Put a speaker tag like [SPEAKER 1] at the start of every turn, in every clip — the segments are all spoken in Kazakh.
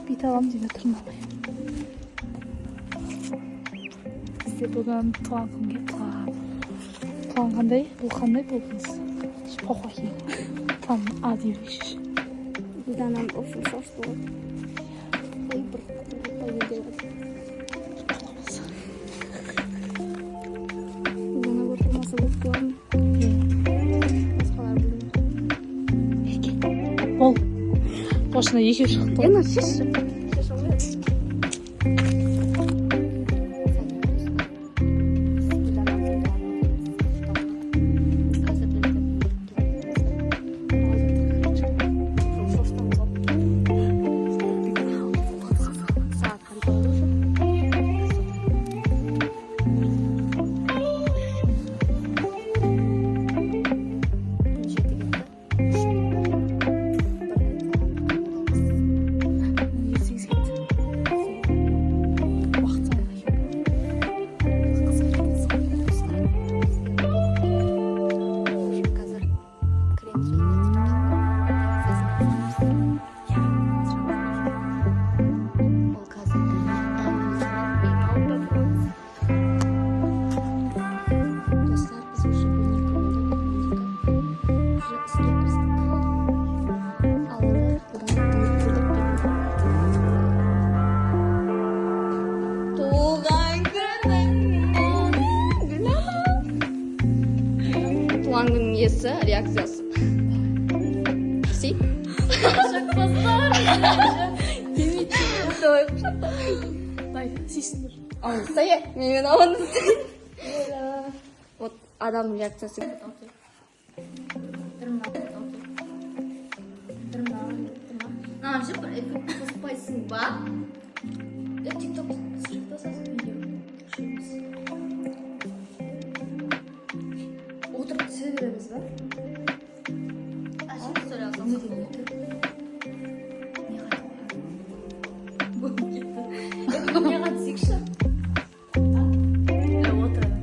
[SPEAKER 1] бит аламын деп отырмын абай. Бізде бүгін туған күнге туған қандай? Бұл қандай болдыңыз? Похуй. Там адилиш.
[SPEAKER 2] Да нам очень сошло. Ой, поведет. Да на вот масса буквам.
[SPEAKER 1] Бол. Бошына екеу шықты.
[SPEAKER 2] Я на шеші. Туған күннің иесі, реакциясы. Си?
[SPEAKER 1] Шақпаздар. Дай, сисіңдер.
[SPEAKER 2] Стоя, мен амандасың. Вот адамның реакциясы. Жып, қоспайсың ба? Тикток шықпасасың видео. Отырып түсе береміз ба? Әшіп сөйле алсам. Не қатысекші? Отырады.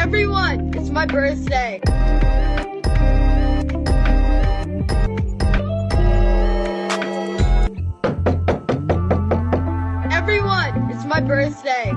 [SPEAKER 3] Everyone, it's my birthday. Everyone, it's my birthday.